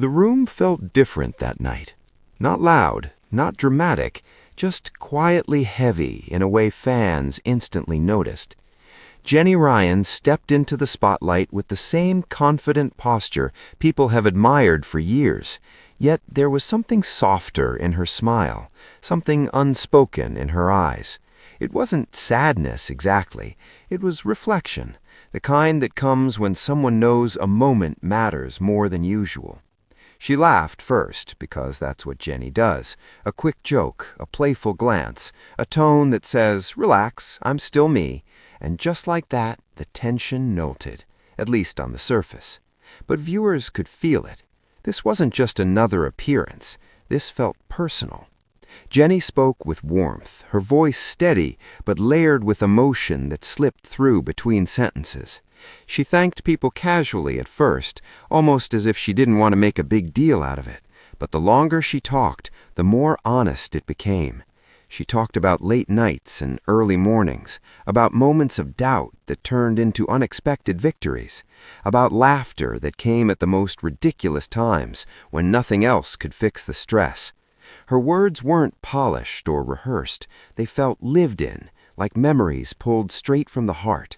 The room felt different that night. Not loud, not dramatic, just quietly heavy in a way fans instantly noticed. Jenny Ryan stepped into the spotlight with the same confident posture people have admired for years, yet there was something softer in her smile, something unspoken in her eyes. It wasn't sadness exactly, it was reflection, the kind that comes when someone knows a moment matters more than usual. She laughed first, because that's what Jenny does. A quick joke, a playful glance, a tone that says, "Relax, I'm still me." And just like that, the tension melted, at least on the surface. But viewers could feel it. This wasn't just another appearance. This felt personal. Jenny spoke with warmth, her voice steady, but layered with emotion that slipped through between sentences. She thanked people casually at first, almost as if she didn't want to make a big deal out of it. But the longer she talked, the more honest it became. She talked about late nights and early mornings, about moments of doubt that turned into unexpected victories, about laughter that came at the most ridiculous times when nothing else could fix the stress. Her words weren't polished or rehearsed. They felt lived in, like memories pulled straight from the heart.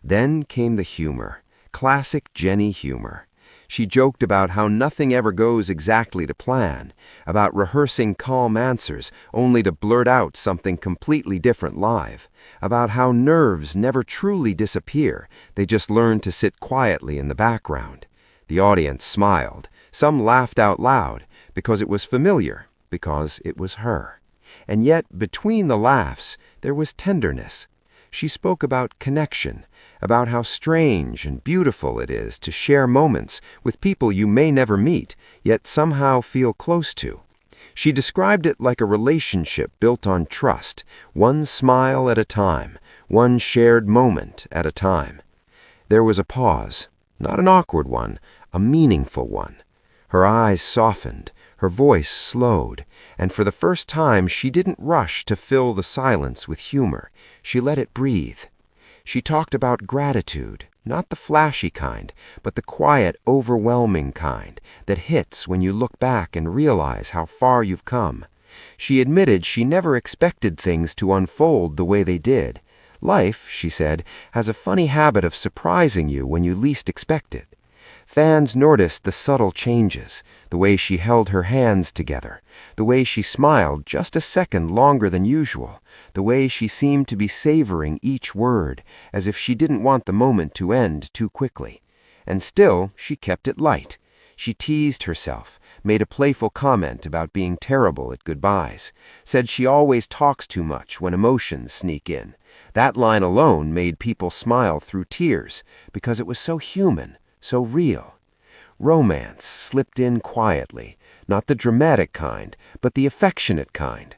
Then came the humor, classic Jenny humor. She joked about how nothing ever goes exactly to plan, about rehearsing calm answers only to blurt out something completely different live, about how nerves never truly disappear, they just learn to sit quietly in the background. The audience smiled. Some laughed out loud, because it was familiar, because it was her. And yet, between the laughs, there was tenderness. She spoke about connection, about how strange and beautiful it is to share moments with people you may never meet, yet somehow feel close to. She described it like a relationship built on trust, one smile at a time, one shared moment at a time. There was a pause, not an awkward one, a meaningful one. Her eyes softened, her voice slowed, and for the first time she didn't rush to fill the silence with humor. She let it breathe. She talked about gratitude, not the flashy kind, but the quiet, overwhelming kind that hits when you look back and realize how far you've come. She admitted she never expected things to unfold the way they did. Life, she said, has a funny habit of surprising you when you least expect it. Fans noticed the subtle changes, the way she held her hands together, the way she smiled just a second longer than usual, the way she seemed to be savoring each word, as if she didn't want the moment to end too quickly. And still, she kept it light. She teased herself, made a playful comment about being terrible at goodbyes, said she always talks too much when emotions sneak in. That line alone made people smile through tears, because it was so human, so real. Romance slipped in quietly, not the dramatic kind, but the affectionate kind.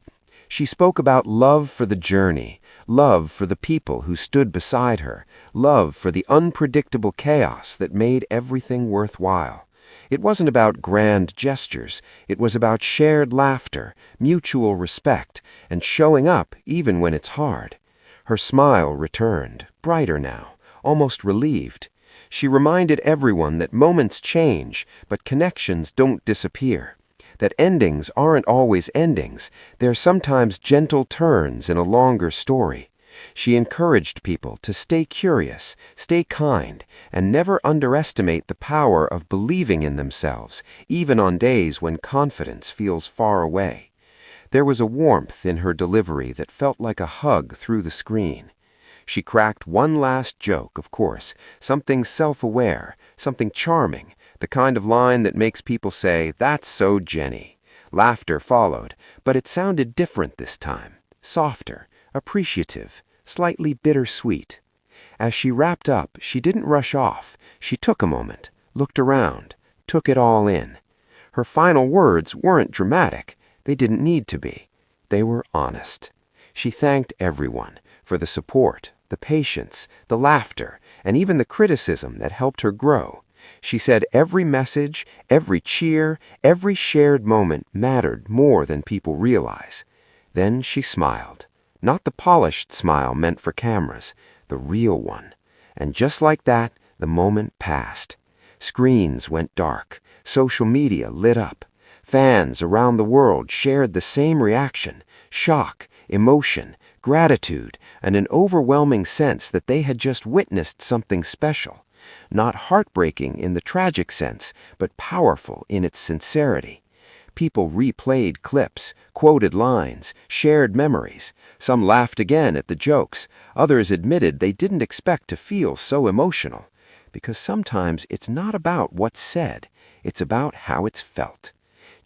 She spoke about love for the journey, love for the people who stood beside her, love for the unpredictable chaos that made everything worthwhile. It wasn't about grand gestures, it was about shared laughter, mutual respect, and showing up even when it's hard. Her smile returned, brighter now, almost relieved. She reminded everyone that moments change, but connections don't disappear. That endings aren't always endings, they're sometimes gentle turns in a longer story. She encouraged people to stay curious, stay kind, and never underestimate the power of believing in themselves, even on days when confidence feels far away. There was a warmth in her delivery that felt like a hug through the screen. She cracked one last joke, of course, something self-aware, something charming, the kind of line that makes people say, "That's so Jenny." Laughter followed, but it sounded different this time, softer, appreciative, slightly bittersweet. As she wrapped up, she didn't rush off. She took a moment, looked around, took it all in. Her final words weren't dramatic. They didn't need to be. They were honest. She thanked everyone for the support, the patience, the laughter, and even the criticism that helped her grow. She said every message, every cheer, every shared moment mattered more than people realize. Then she smiled. Not the polished smile meant for cameras, the real one. And just like that, the moment passed. Screens went dark. Social media lit up. Fans around the world shared the same reaction: shock, emotion, gratitude, and an overwhelming sense that they had just witnessed something special. Not heartbreaking in the tragic sense, but powerful in its sincerity. People replayed clips, quoted lines, shared memories. Some laughed again at the jokes. Others admitted they didn't expect to feel so emotional. Because sometimes it's not about what's said, it's about how it's felt.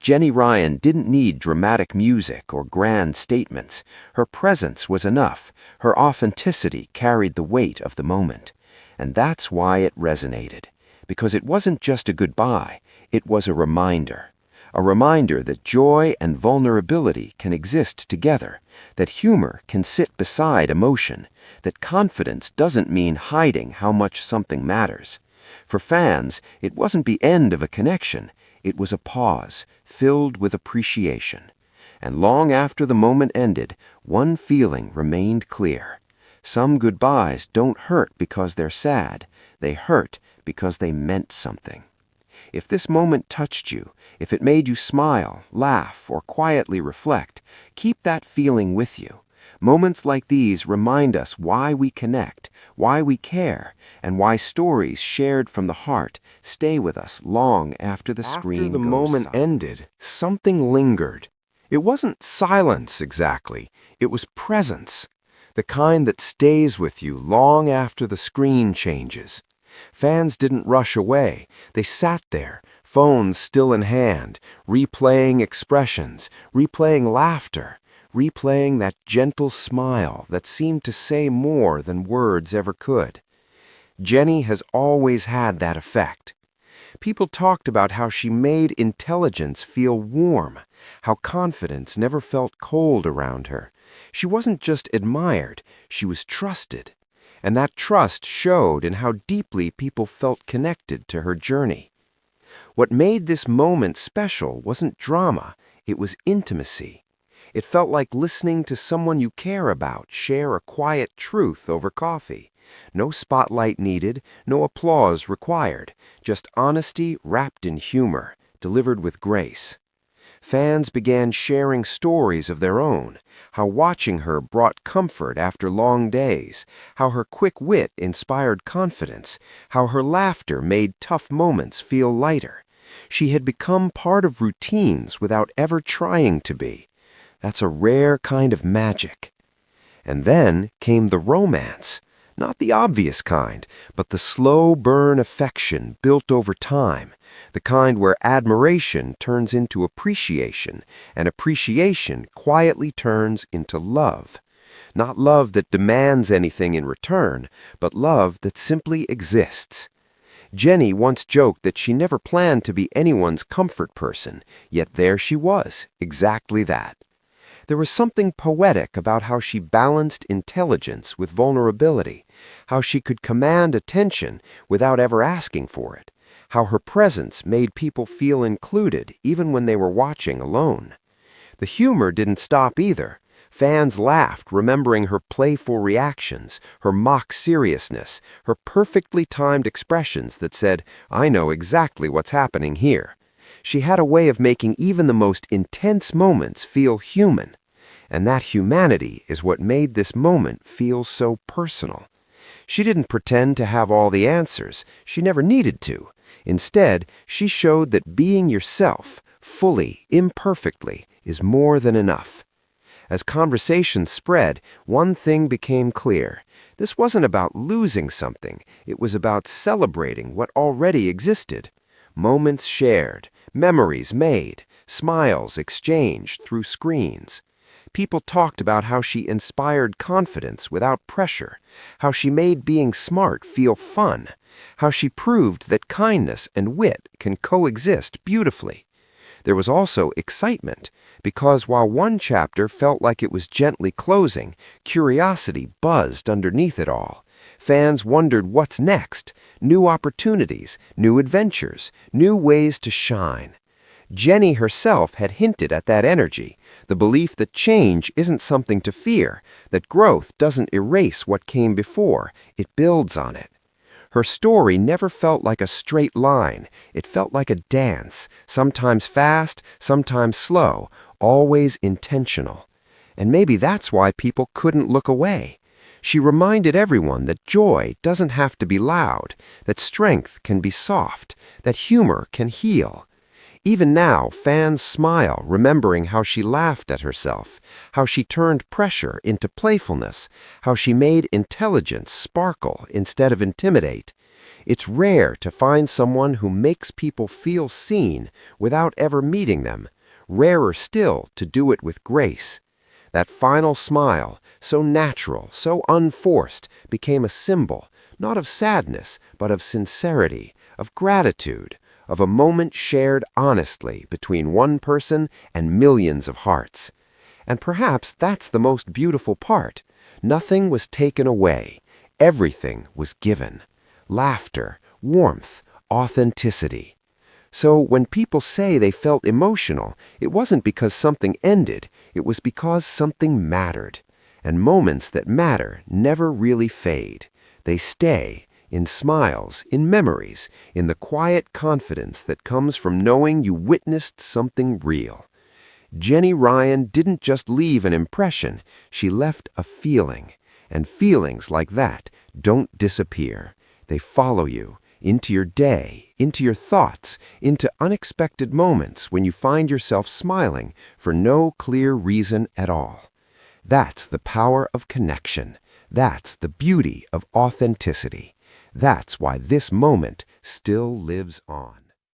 Jenny Ryan didn't need dramatic music or grand statements. Her presence was enough. Her authenticity carried the weight of the moment. And that's why it resonated. Because it wasn't just a goodbye, it was a reminder. A reminder that joy and vulnerability can exist together, that humor can sit beside emotion, that confidence doesn't mean hiding how much something matters. For fans, it wasn't the end of a connection, it was a pause, filled with appreciation. And long after the moment ended, one feeling remained clear. Some goodbyes don't hurt because they're sad, they hurt because they meant something. If this moment touched you, if it made you smile, laugh, or quietly reflect, keep that feeling with you. Moments like these remind us why we connect, why we care, and why stories shared from the heart stay with us long after the screen goes silent. After the moment ended, something lingered. It wasn't silence exactly, it was presence. The kind that stays with you long after the screen changes. Fans didn't rush away. They sat there, phones still in hand, replaying expressions, replaying laughter, replaying that gentle smile that seemed to say more than words ever could. Jenny has always had that effect. People talked about how she made intelligence feel warm, how confidence never felt cold around her. She wasn't just admired, she was trusted. And that trust showed in how deeply people felt connected to her journey. What made this moment special wasn't drama, it was intimacy. It felt like listening to someone you care about share a quiet truth over coffee. No spotlight needed, no applause required, just honesty wrapped in humor, delivered with grace. Fans began sharing stories of their own, how watching her brought comfort after long days, how her quick wit inspired confidence, how her laughter made tough moments feel lighter. She had become part of routines without ever trying to be. That's a rare kind of magic. And then came the romance. Not the obvious kind, but the slow burn affection built over time, the kind where admiration turns into appreciation, and appreciation quietly turns into love. Not love that demands anything in return, but love that simply exists. Jenny once joked that she never planned to be anyone's comfort person, yet there she was, exactly that. There was something poetic about how she balanced intelligence with vulnerability, how she could command attention without ever asking for it, how her presence made people feel included even when they were watching alone. The humor didn't stop either. Fans laughed, remembering her playful reactions, her mock seriousness, her perfectly timed expressions that said, "I know exactly what's happening here." She had a way of making even the most intense moments feel human. And that humanity is what made this moment feel so personal. She didn't pretend to have all the answers. She never needed to. Instead, she showed that being yourself, fully, imperfectly, is more than enough. As conversation spread, one thing became clear. This wasn't about losing something. It was about celebrating what already existed. Moments shared, memories made, smiles exchanged through screens. People talked about how she inspired confidence without pressure, how she made being smart feel fun, how she proved that kindness and wit can coexist beautifully. There was also excitement, because while one chapter felt like it was gently closing, curiosity buzzed underneath it all. Fans wondered what's next, new opportunities, new adventures, new ways to shine. Jenny herself had hinted at that energy, the belief that change isn't something to fear, that growth doesn't erase what came before, it builds on it. Her story never felt like a straight line. It felt like a dance, sometimes fast, sometimes slow, always intentional. And maybe that's why people couldn't look away. She reminded everyone that joy doesn't have to be loud, that strength can be soft, that humor can heal. Even now, fans smile, remembering how she laughed at herself, how she turned pressure into playfulness, how she made intelligence sparkle instead of intimidate. It's rare to find someone who makes people feel seen without ever meeting them, rarer still to do it with grace. That final smile, so natural, so unforced, became a symbol, not of sadness, but of sincerity, of gratitude, of a moment shared honestly between one person and millions of hearts. And perhaps that's the most beautiful part. Nothing was taken away. Everything was given. Laughter, warmth, authenticity. So when people say they felt emotional, it wasn't because something ended, it was because something mattered. And moments that matter never really fade. They stay in smiles, in memories, in the quiet confidence that comes from knowing you witnessed something real. Jenny Ryan didn't just leave an impression, she left a feeling. And feelings like that don't disappear. They follow you into your day, into your thoughts, into unexpected moments when you find yourself smiling for no clear reason at all. That's the power of connection. That's the beauty of authenticity. That's why this moment still lives on.